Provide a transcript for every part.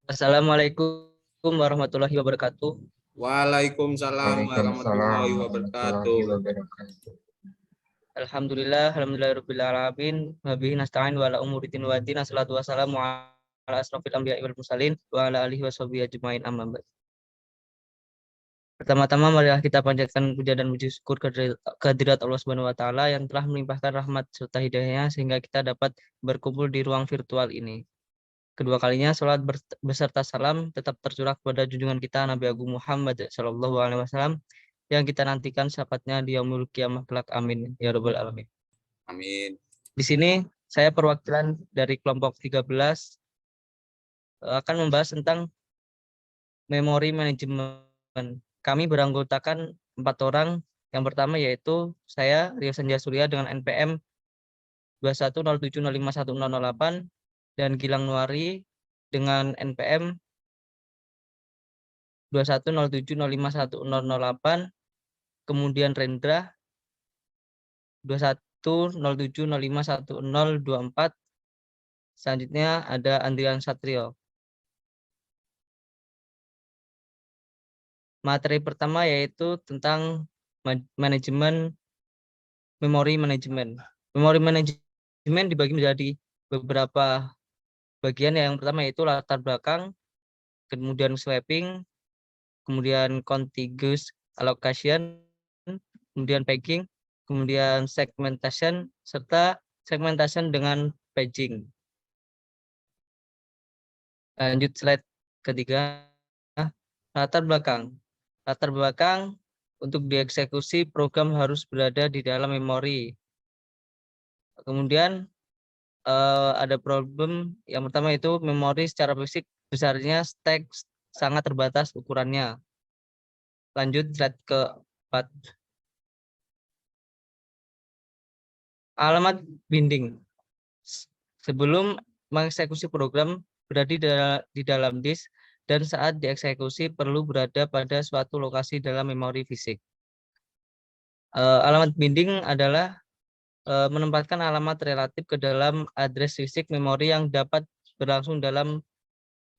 Assalamualaikum warahmatullahi wabarakatuh. Waalaikumsalam warahmatullahi wabarakatuh. Alhamdulillahirabbil alamin. Wa bihi nasta'in wa ala umuri din wa din. Assalatu wassalamu ala asrofil anbiya'i wal mursalin wa ala alihi washabihi ajmain, amma ba'd. Pertama-tama marilah kita panjatkan puja dan puji syukur kehadirat Allah Subhanahu wa taala yang telah melimpahkan rahmat serta hidayahnya sehingga kita dapat berkumpul di ruang virtual ini. Kedua kalinya salat beserta salam tetap tercurah kepada junjungan kita Nabi Agung Muhammad sallallahu alaihi wasallam yang kita nantikan syafaatnya di yaumul qiyamah kelak. Amin ya rabbal alamin. Amin. Di sini saya perwakilan dari kelompok 13 akan membahas tentang memori manajemen. Kami beranggotakan 4 orang. Yang pertama yaitu saya Rio Sanjaya Surya dengan NPM 2107051008 dan Gilang Nuari dengan NPM 2107051008, kemudian Rendra 2107051024, selanjutnya ada Andrian Satrio. Materi pertama yaitu tentang manajemen, memori manajemen. Memori manajemen dibagi menjadi beberapa bagian. Yang pertama yaitu latar belakang, kemudian swapping, kemudian contiguous allocation, kemudian paging, kemudian segmentation, serta segmentation dengan paging. Lanjut slide ketiga, latar belakang. Latar belakang untuk dieksekusi program harus berada di dalam memori. Kemudian ada problem yang pertama itu memori secara fisik besarnya stack sangat terbatas ukurannya. Lanjut slide ke-4. Alamat binding. Sebelum mengeksekusi program berada di dalam disk dan saat dieksekusi perlu berada pada suatu lokasi dalam memori fisik. Alamat binding adalah menempatkan alamat relatif ke dalam address fisik memori yang dapat berlangsung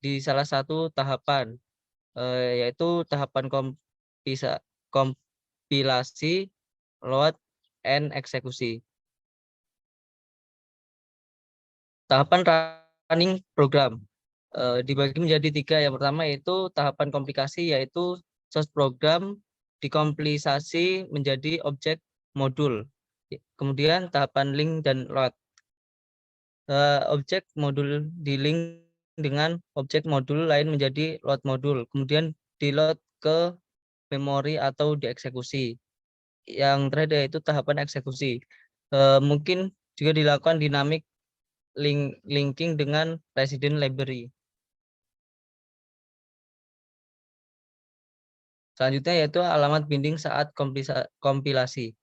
di salah satu tahapan, yaitu tahapan kompilasi, load, and eksekusi. Tahapan running program dibagi menjadi 3. Yang pertama yaitu tahapan komplikasi, yaitu source program dikomplisasi menjadi objek modul. Kemudian tahapan link dan load. Objek modul di link dengan objek modul lain menjadi load modul, kemudian di load ke memori atau dieksekusi. Yang terakhir yaitu tahapan eksekusi. Mungkin juga dilakukan dynamic linking dengan resident library. Selanjutnya yaitu alamat binding saat kompilasi.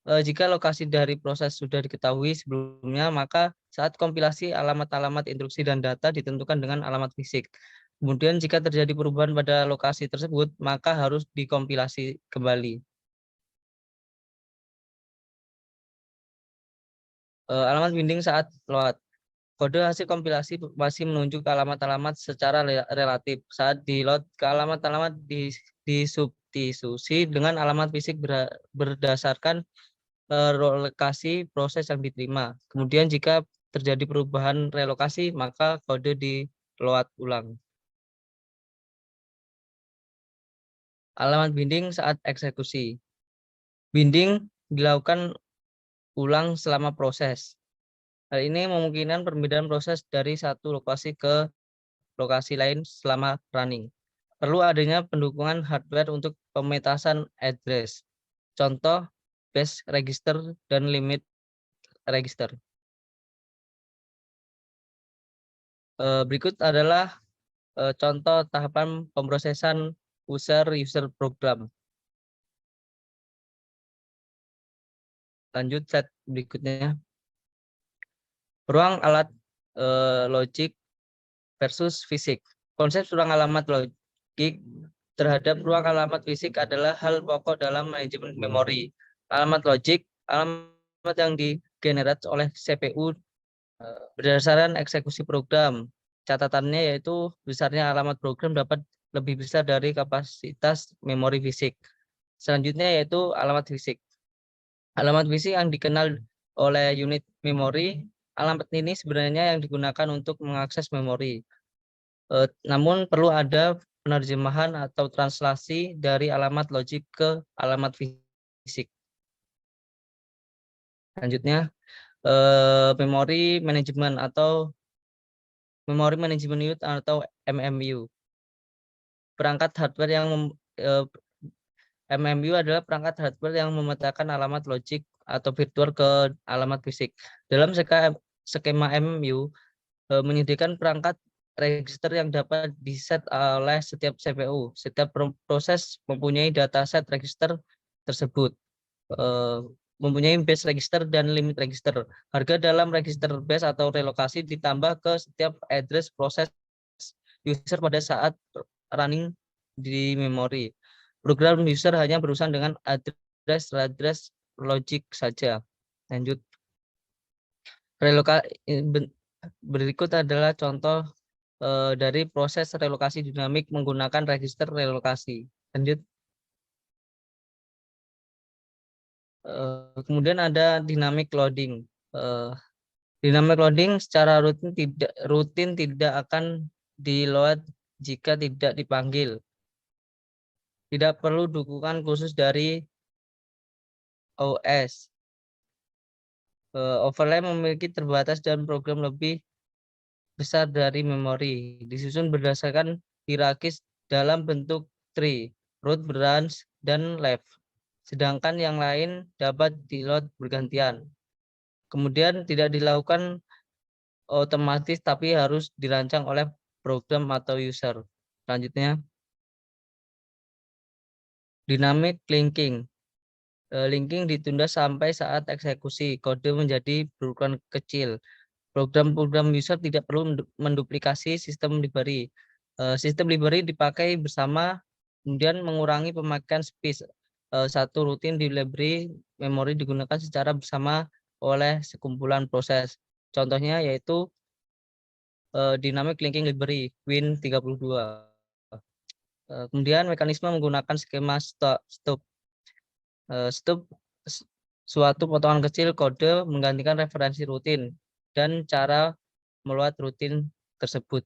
Jika lokasi dari proses sudah diketahui sebelumnya, maka saat kompilasi alamat-alamat instruksi dan data ditentukan dengan alamat fisik. Kemudian jika terjadi perubahan pada lokasi tersebut, maka harus dikompilasi kembali. Alamat binding saat load. Kode hasil kompilasi masih menunjuk alamat-alamat secara relatif. Saat di load ke alamat-alamat disubstitusi dengan alamat fisik berdasarkan relokasi proses yang diterima. Kemudian jika terjadi perubahan relokasi, maka kode di load ulang. Alamat binding saat eksekusi. Binding dilakukan ulang selama proses. Hal ini memungkinkan perpindahan proses dari satu lokasi ke lokasi lain selama running. Perlu adanya pendukungan hardware untuk pemetasan address. Contoh, base register dan limit register. Berikut adalah contoh tahapan pemrosesan user program. Lanjut slide berikutnya. Ruang alat logik versus fisik. Konsep ruang alamat logik terhadap ruang alamat fisik adalah hal pokok dalam manajemen memori. Alamat logik, alamat yang digenerate oleh CPU Berdasarkan eksekusi program, catatannya yaitu besarnya alamat program dapat lebih besar dari kapasitas memori fisik. Selanjutnya yaitu alamat fisik. Alamat fisik yang dikenal oleh unit memori, alamat ini sebenarnya yang digunakan untuk mengakses memori. Namun perlu ada penerjemahan atau translasi dari alamat logik ke alamat fisik. Selanjutnya, memori manajemen atau Memory Management Unit atau MMU. Perangkat hardware yang MMU adalah perangkat hardware yang memetakan alamat logik atau virtual ke alamat fisik. Dalam skema MMU menyediakan perangkat register yang dapat diset oleh setiap CPU. Setiap proses mempunyai dataset register tersebut. Mempunyai base register dan limit register. Harga dalam register base atau relokasi ditambah ke setiap address proses user pada saat running di memori. Program user hanya berurusan dengan address logic saja. Lanjut. Berikut adalah contoh dari proses relokasi dinamik menggunakan register relokasi. Lanjut. Kemudian ada dynamic loading. Dynamic loading secara rutin tidak akan di-load jika tidak dipanggil. Tidak perlu dukungan khusus dari OS. Overlay memiliki terbatas dan program lebih besar dari memori. Disusun berdasarkan hierarkis dalam bentuk tree, root, branch, dan left. Sedangkan yang lain dapat di-load bergantian. Kemudian tidak dilakukan otomatis tapi harus dirancang oleh program atau user. Selanjutnya, dynamic linking. Linking ditunda sampai saat eksekusi. Kode menjadi berukuran kecil. Program-program user tidak perlu menduplikasi sistem library. Sistem library dipakai bersama, kemudian mengurangi pemakaian space. Satu rutin di library memori digunakan secara bersama oleh sekumpulan proses. Contohnya yaitu Dynamic Linking Library Win32. Kemudian mekanisme menggunakan skema stop. Stop suatu potongan kecil kode menggantikan referensi rutin dan cara meluat rutin tersebut.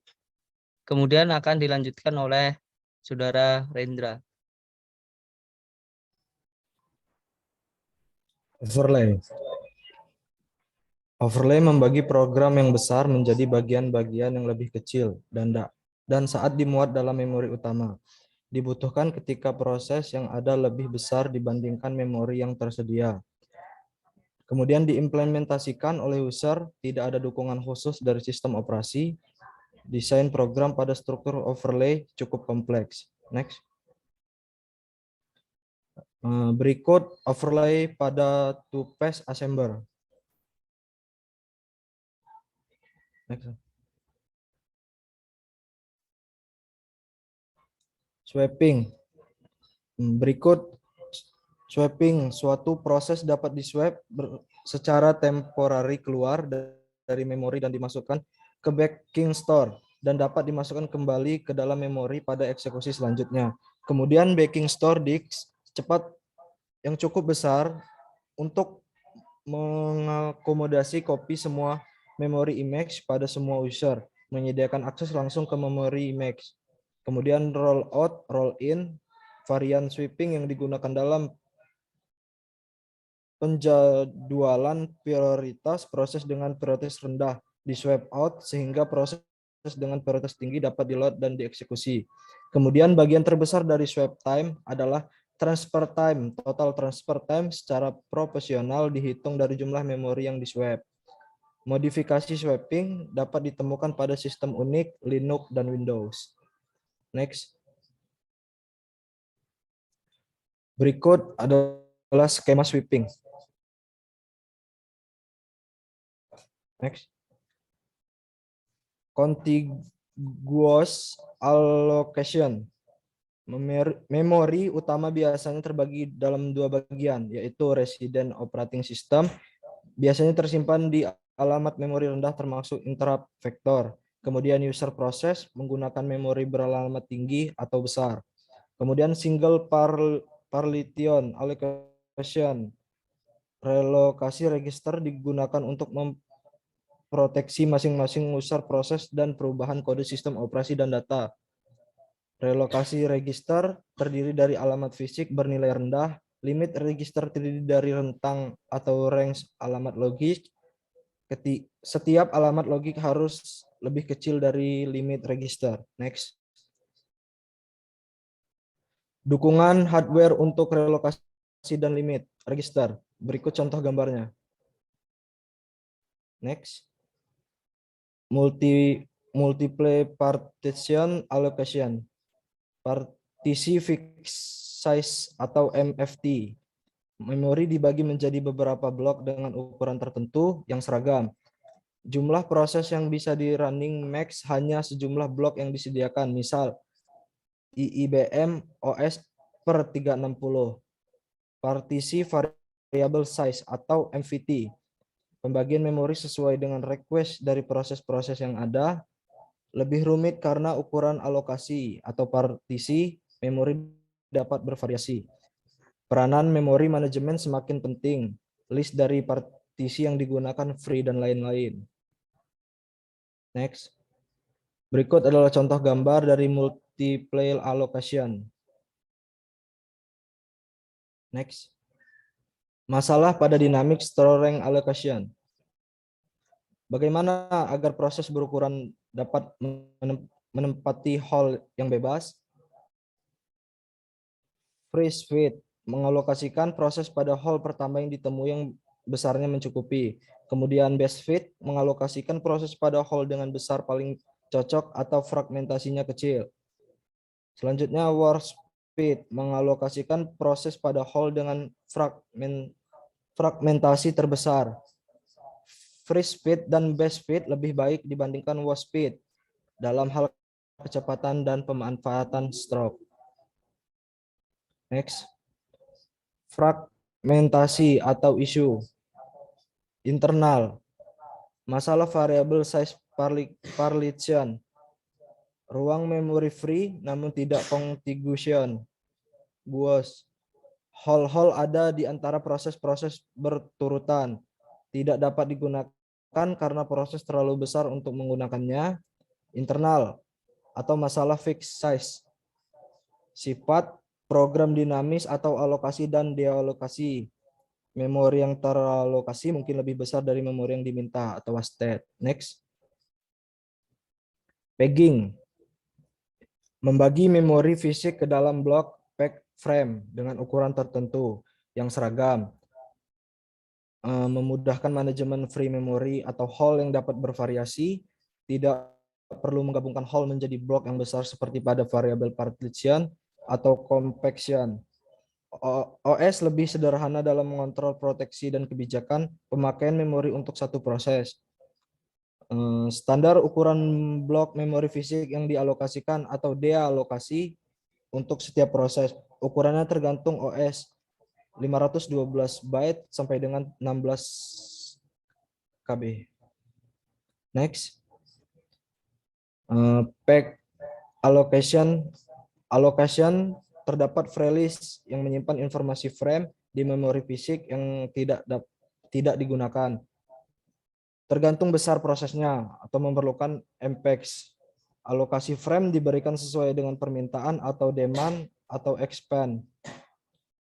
Kemudian akan dilanjutkan oleh Saudara Rendra. Overlay. Overlay membagi program yang besar menjadi bagian-bagian yang lebih kecil dan saat dimuat dalam memori utama. Dibutuhkan ketika proses yang ada lebih besar dibandingkan memori yang tersedia. Kemudian diimplementasikan oleh user, tidak ada dukungan khusus dari sistem operasi. Desain program pada struktur overlay cukup kompleks. Next. Berikut overlay pada two-phase assembler. Next. Swapping. Berikut swapping. Suatu proses dapat diswap secara temporary keluar dari memori dan dimasukkan ke backing store dan dapat dimasukkan kembali ke dalam memori pada eksekusi selanjutnya. Kemudian backing store disk cepat yang cukup besar untuk mengakomodasi kopi semua memori image pada semua user, menyediakan akses langsung ke memori image. Kemudian roll out, roll in, varian sweeping yang digunakan dalam penjadwalan prioritas proses dengan prioritas rendah di swap out sehingga proses dengan prioritas tinggi dapat di-load dan dieksekusi. Kemudian bagian terbesar dari swap time adalah transfer time. Total transfer time secara proporsional dihitung dari jumlah memori yang di-swap. Modifikasi swapping dapat ditemukan pada sistem Unix, Linux, dan Windows. Next. Berikut adalah skema sweeping. Next. Contiguous allocation. Memori utama biasanya terbagi dalam dua bagian, yaitu resident operating system, biasanya tersimpan di alamat memori rendah termasuk interrupt vektor. Kemudian user proses menggunakan memori beralamat tinggi atau besar. Kemudian single partition allocation, relokasi register digunakan untuk memproteksi masing-masing user proses dan perubahan kode sistem operasi dan data. Relokasi register terdiri dari alamat fisik bernilai rendah, limit register terdiri dari rentang atau range alamat logik. Setiap alamat logik harus lebih kecil dari limit register. Next. Dukungan hardware untuk relokasi dan limit register. Berikut contoh gambarnya. Next. Multiple partition allocation. Partisi fixed size atau MFT. Memori dibagi menjadi beberapa blok dengan ukuran tertentu yang seragam. Jumlah proses yang bisa di running max hanya sejumlah blok yang disediakan. Misal, IIBM OS per 360. Partisi variable size atau MVT. Pembagian memori sesuai dengan request dari proses-proses yang ada. Lebih rumit karena ukuran alokasi atau partisi memori dapat bervariasi. Peranan memori manajemen semakin penting. List dari partisi yang digunakan free dan lain-lain. Next. Berikut adalah contoh gambar dari multiple allocation. Next. Masalah pada dynamic storing allocation. Bagaimana agar proses berukuran dapat menempati hall yang bebas? Freeze fit mengalokasikan proses pada hall pertama yang ditemui yang besarnya mencukupi. Kemudian best fit mengalokasikan proses pada hall dengan besar paling cocok atau fragmentasinya kecil. Selanjutnya worst fit mengalokasikan proses pada hall dengan fragmentasi terbesar. Freeze fit dan best fit lebih baik dibandingkan worst fit dalam hal kecepatan dan pemanfaatan stroke. Next. Fragmentasi atau isu internal. Masalah variable size partition. Ruang memori free namun tidak contiguous. BUOS. Hall ada di antara proses-proses berturutan. Tidak dapat digunakan karena proses terlalu besar untuk menggunakannya. Internal atau masalah fixed size. Sifat program dinamis atau alokasi dan dealokasi. Memori yang teralokasi mungkin lebih besar dari memori yang diminta atau wasted. Next. Pegging. Membagi memori fisik ke dalam blok peg frame dengan ukuran tertentu yang seragam. Memudahkan manajemen free memory atau hall yang dapat bervariasi. Tidak perlu menggabungkan hall menjadi blok yang besar seperti pada variable partition atau compaction. OS lebih sederhana dalam mengontrol proteksi dan kebijakan pemakaian memori untuk satu proses. Standar ukuran blok memori fisik yang dialokasikan atau dealokasi untuk setiap proses. Ukurannya tergantung OS, 512 byte sampai dengan 16 KB. Next. Peg allocation terdapat free-list yang menyimpan informasi frame di memori fisik yang tidak digunakan. Tergantung besar prosesnya atau memerlukan MPEG. Alokasi frame diberikan sesuai dengan permintaan atau demand atau expand.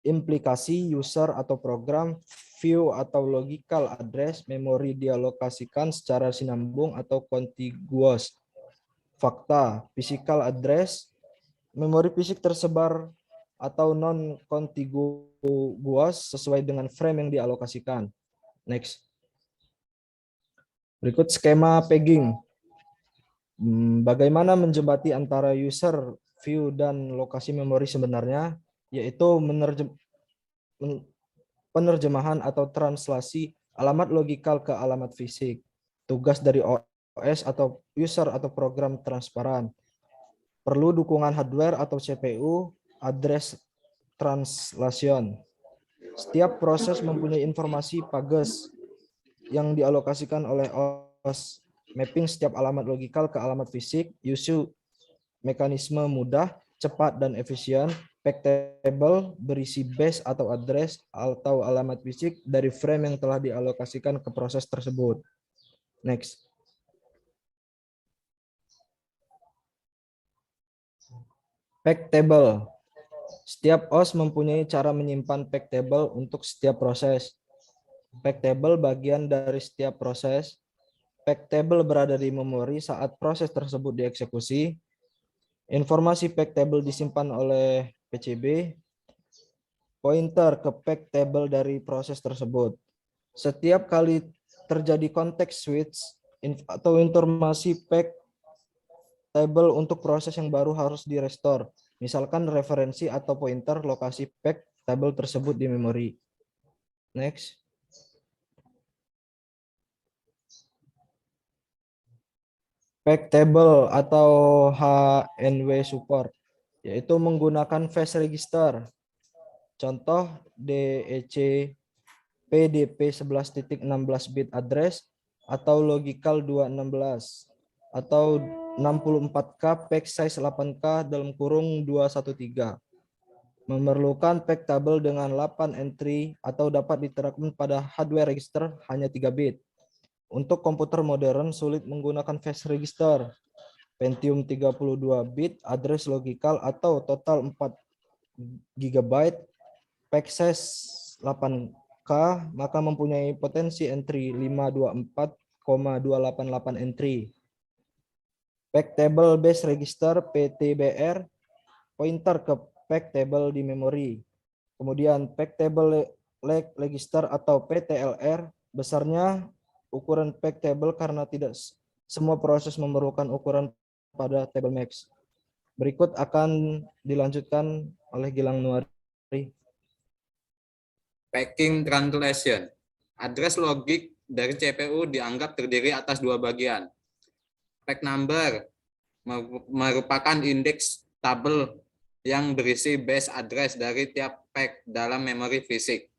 Implikasi user atau program, view atau logical address memori dialokasikan secara sinambung atau contiguous. Fakta, physical address, memori fisik tersebar atau non-contiguous sesuai dengan frame yang dialokasikan. Next. Berikut skema pegging. Bagaimana menjembati antara user, view, dan lokasi memori sebenarnya, yaitu penerjemahan atau translasi alamat logikal ke alamat fisik. Tugas dari OS atau user atau program transparan. Perlu dukungan hardware atau CPU, address translation. Setiap proses mempunyai informasi pages yang dialokasikan oleh OS. Mapping setiap alamat logikal ke alamat fisik, use mekanisme mudah, cepat, dan efisien. Pack table berisi base atau address atau alamat fisik dari frame yang telah dialokasikan ke proses tersebut. Next. Pack table. Setiap OS mempunyai cara menyimpan pack table untuk setiap proses. Pack table bagian dari setiap proses. Pack table berada di memori saat proses tersebut dieksekusi. Informasi pack table disimpan oleh PCB. Pointer ke pack table dari proses tersebut. Setiap kali terjadi context switch atau informasi pack table untuk proses yang baru harus direstore. Misalkan referensi atau pointer lokasi pack table tersebut di memori. Next. Pack table atau HNW support, yaitu menggunakan fast register. Contoh DEC PDP 11.16 bit address atau logical 216 atau 64K pack size 8K dalam kurung 213. Memerlukan pack table dengan 8 entry atau dapat diterapkan pada hardware register hanya 3 bit. Untuk komputer modern sulit menggunakan fast register. Pentium 32 bit address logical atau total 4 GB, pack size 8K, maka mempunyai potensi entry 524,288 entry. Pack table base register PTBR, pointer ke pack table di memori. Kemudian pack table leg register atau PTLR, besarnya ukuran pack table karena tidak semua proses memerlukan ukuran pada table max. Berikut akan dilanjutkan oleh Gilang Nuari. Packing translation. Address logik dari CPU dianggap terdiri atas dua bagian. Pack number merupakan indeks tabel yang berisi base address dari tiap pack dalam memori fisik.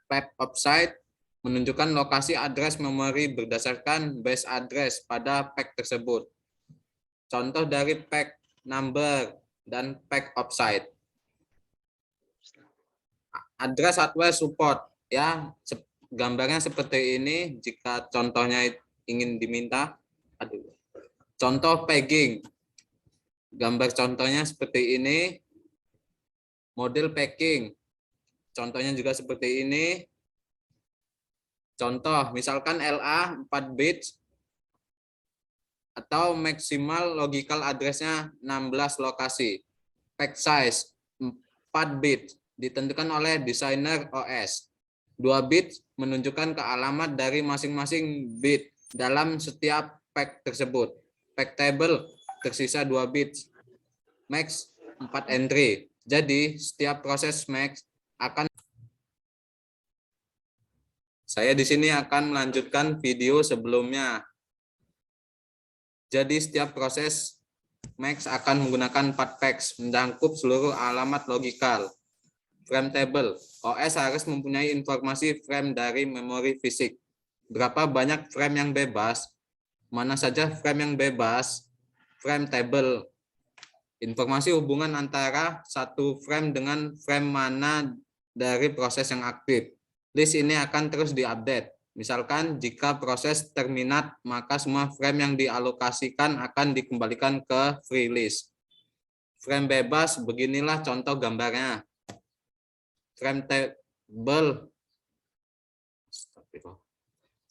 Pack offset menunjukkan lokasi address memori berdasarkan base address pada pack tersebut. Contoh dari pack number dan pack offset. Address hardware support, ya, gambarnya seperti ini jika contohnya ingin diminta. Contoh packing, gambar contohnya seperti ini. Model packing, contohnya juga seperti ini. Contoh misalkan LA 4 bit atau maksimal logical address-nya 16 lokasi. Pack size 4 bit ditentukan oleh desainer OS. 2 bit menunjukkan ke alamat dari masing-masing bit dalam setiap pack tersebut. Pack table tersisa 2 bit. Max 4 entry. Jadi setiap proses max akan saya di sini akan melanjutkan video sebelumnya. Jadi setiap proses max akan menggunakan 4 packs mencakup seluruh alamat logikal. Frame table. OS harus mempunyai informasi frame dari memori fisik. Berapa banyak frame yang bebas? Mana saja frame yang bebas? Frame table. Informasi hubungan antara satu frame dengan frame mana dari proses yang aktif. List ini akan terus diupdate. Misalkan jika proses terminat, maka semua frame yang dialokasikan akan dikembalikan ke free list. Frame bebas, beginilah contoh gambarnya. Frame table,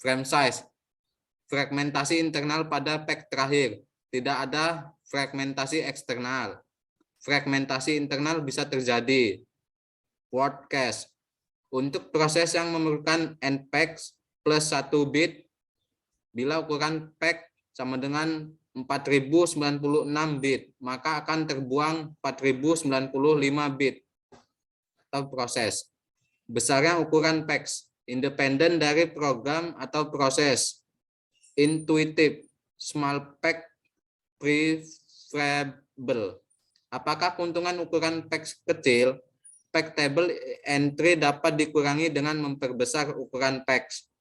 frame size, fragmentasi internal pada pack terakhir, tidak ada fragmentasi eksternal. Fragmentasi internal bisa terjadi. Word cache, untuk proses yang memerlukan end packs plus 1 bit, bila ukuran pack sama dengan 4096 bit, maka akan terbuang 4095 bit. Atau proses. Besarnya ukuran packs independen dari program atau proses. Intuitive, small pack preferable. Apakah keuntungan ukuran packs kecil? Pack table entry dapat dikurangi dengan memperbesar ukuran packs.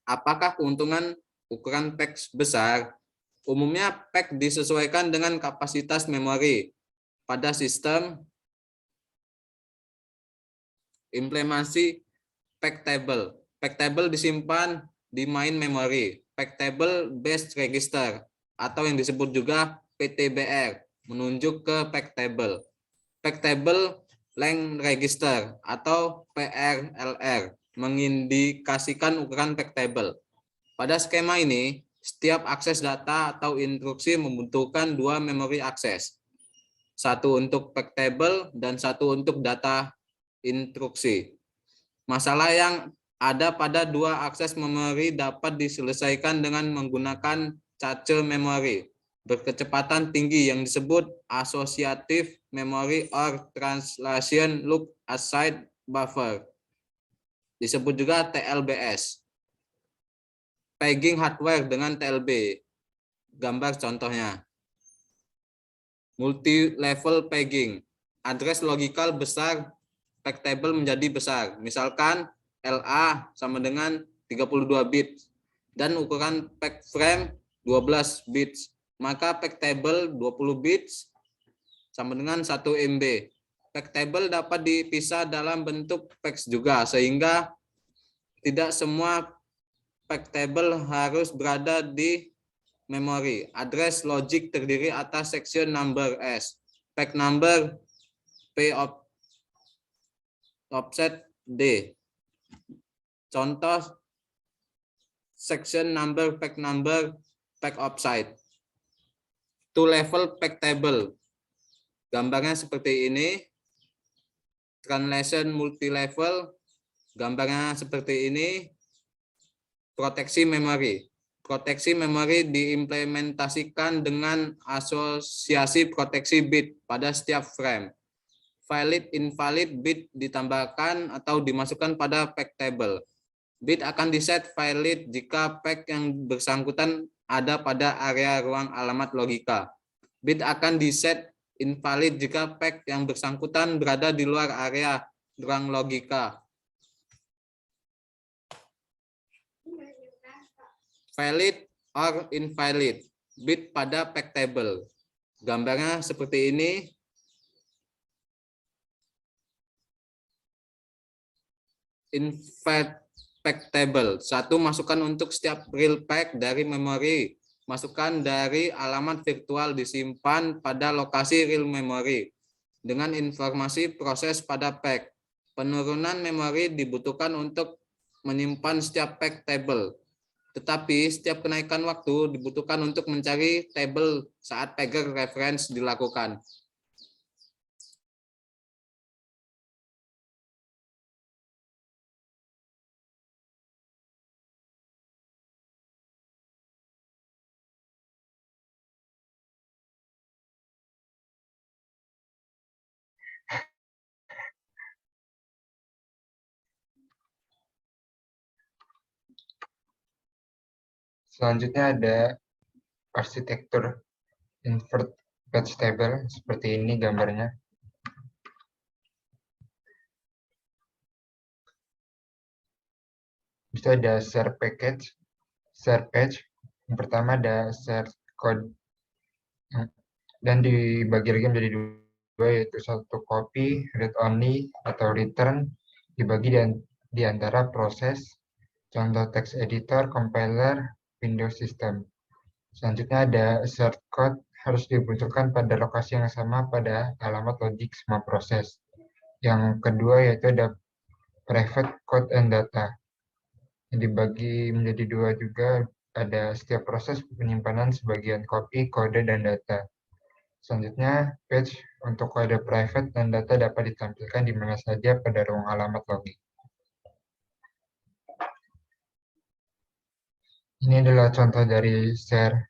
Apakah keuntungan ukuran PEX besar? Umumnya PEX disesuaikan dengan kapasitas memori pada sistem implementasi PEX table. PEX table disimpan di main memory, PEX table based register, atau yang disebut juga PTBR, menunjuk ke PEX table. PEX table length register atau PRLR mengindikasikan ukuran PEX table. Pada skema ini, setiap akses data atau instruksi membutuhkan dua memori akses. Satu untuk PEX table dan satu untuk data instruksi. Masalah yang ada pada dua akses memori dapat diselesaikan dengan menggunakan cache memori berkecepatan tinggi yang disebut associative memory or translation loop aside buffer. Disebut juga TLBS. Pegging hardware dengan TLB. Gambar contohnya. Multi-level pegging. Address logikal besar, PEX table menjadi besar. Misalkan LA sama dengan 32 bit dan ukuran PEX frame 12 bits. Maka PEX table 20 bits sama dengan 1 MB. PEX table dapat dipisah dalam bentuk PEX juga, sehingga tidak semua PEX table harus berada di memori. Address logic terdiri atas section number S, PEX number P offset D. Contoh section number, PEX number, PEX offset. Two level PEX table. Gambarnya seperti ini. Translation multi level. Gambarnya seperti ini. Proteksi memori. Proteksi memori diimplementasikan dengan asosiasi proteksi bit pada setiap frame. Valid invalid bit ditambahkan atau dimasukkan pada PEX table. Bit akan diset valid jika PEX yang bersangkutan ada pada area ruang alamat logika. Bit akan diset invalid jika PEX yang bersangkutan berada di luar area ruang logika. Valid or invalid bit pada PEX table. Gambarnya seperti ini. Invalid PEX table. Satu, masukkan untuk setiap real PEX dari memori. Masukkan dari alamat virtual disimpan pada lokasi real memory dengan informasi proses pada PEX. Penurunan memori dibutuhkan untuk menyimpan setiap PEX table. Tetapi setiap kenaikan waktu dibutuhkan untuk mencari table saat pager reference dilakukan. Selanjutnya ada arsitektur invert batch table, seperti ini gambarnya. Bisa ada share package, share patch. Yang pertama ada share code dan dibagi lagi menjadi dua, yaitu satu copy, read only atau return, dibagi di antara proses, contoh text editor, compiler, Windows System. Selanjutnya ada share code harus dibutuhkan pada lokasi yang sama pada alamat logik semua proses. Yang kedua yaitu ada private code and data. Dibagi menjadi dua juga, ada setiap proses penyimpanan sebagian copy, kode, dan data. Selanjutnya, patch untuk kode private dan data dapat ditampilkan di mana saja pada ruang alamat logik. Ini adalah contoh dari share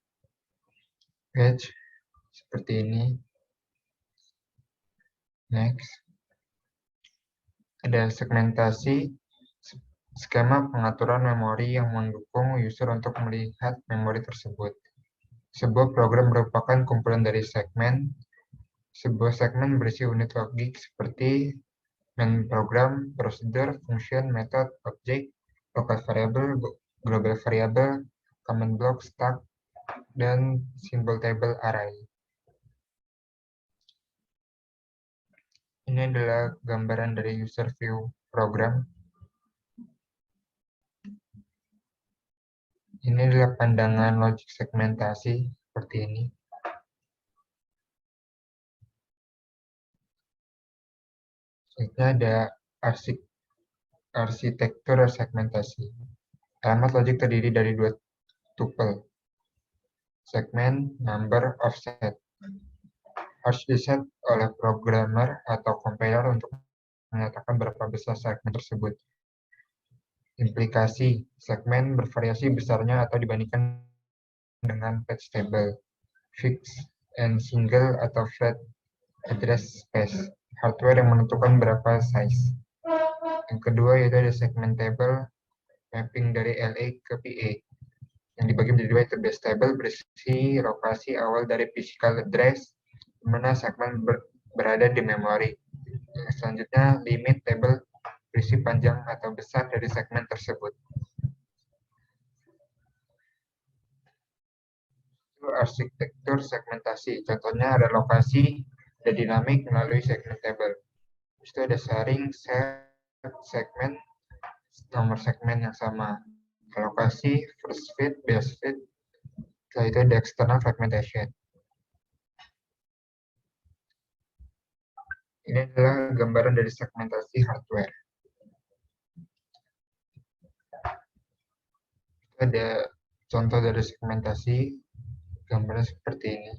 patch seperti ini. Next. Ada segmentasi, skema pengaturan memori yang mendukung user untuk melihat memori tersebut. Sebuah program merupakan kumpulan dari segmen. Sebuah segmen berisi unit logik seperti main program, prosedur, function, method, object, local variable, global variable, common block, stack, dan symbol table array. Ini adalah gambaran dari user view program. Ini adalah pandangan logik segmentasi seperti ini. Selanjutnya ada arsitektur segmentasi. Alamat logik terdiri dari dua tuple, segmen, number, offset. Harus diset oleh programmer atau compiler untuk menyatakan berapa besar segmen tersebut. Implikasi, segmen bervariasi besarnya atau dibandingkan dengan patch table, fixed and single atau flat address space, hardware yang menentukan berapa size. Yang kedua yaitu ada segment table, mapping dari LA ke PA, yang dibagi menjadi dua, yaitu base table berisi lokasi awal dari physical address, di mana segmen berada di memori. Selanjutnya limit table berisi panjang atau besar dari segmen tersebut. Arsitektur segmentasi, contohnya ada lokasi, ada dinamik melalui segment table. Itu ada sharing, set, segmen, nomor segmen yang sama, lokasi, first fit, base fit. Setelah itu ada external fragmentation. Ini adalah gambaran dari segmentasi hardware. Ada contoh dari segmentasi, gambarnya seperti ini.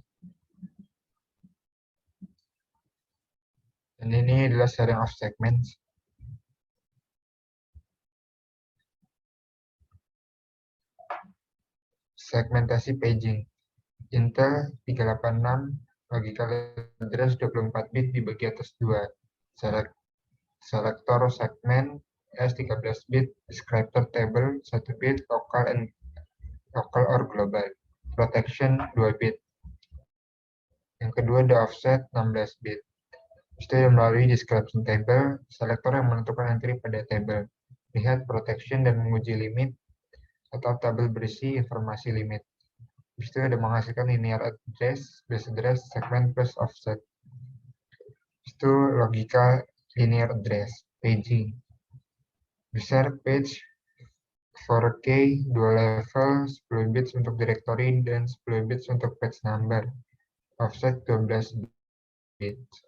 Dan ini adalah sharing of segments. Segmentasi paging. Intel 386, logical address 24 bit dibagi atas 2. Selector segment S13 bit, descriptor table 1 bit, local or global. Protection 2 bit. Yang kedua ada offset 16 bit. Itu melalui description table, selektor yang menentukan entry pada table. Lihat protection dan menguji limit atau tabel berisi informasi limit. Itu ada menghasilkan linear address, base address, segment plus offset. Itu logika linear address, paging. Besar page 4K, 2 level, 10 bits untuk directory, dan 10 bits untuk page number. Offset 12 bits.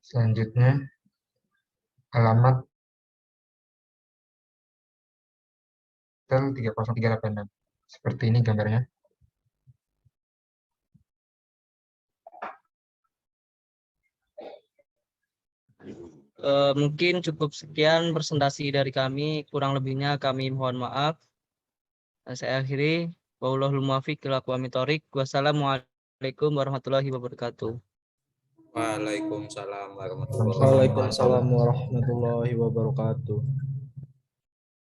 Selanjutnya, alamat 30386. Seperti ini gambarnya. Mungkin cukup sekian presentasi dari kami. Kurang lebihnya kami mohon maaf. Saya akhiri. Wallahul muwaffiq ila aqwamit thoriq. Wassalamualaikum warahmatullahi wabarakatuh. Waalaikumsalam warahmatullahi wabarakatuh. Waalaikumsalam warahmatullahi wabarakatuh.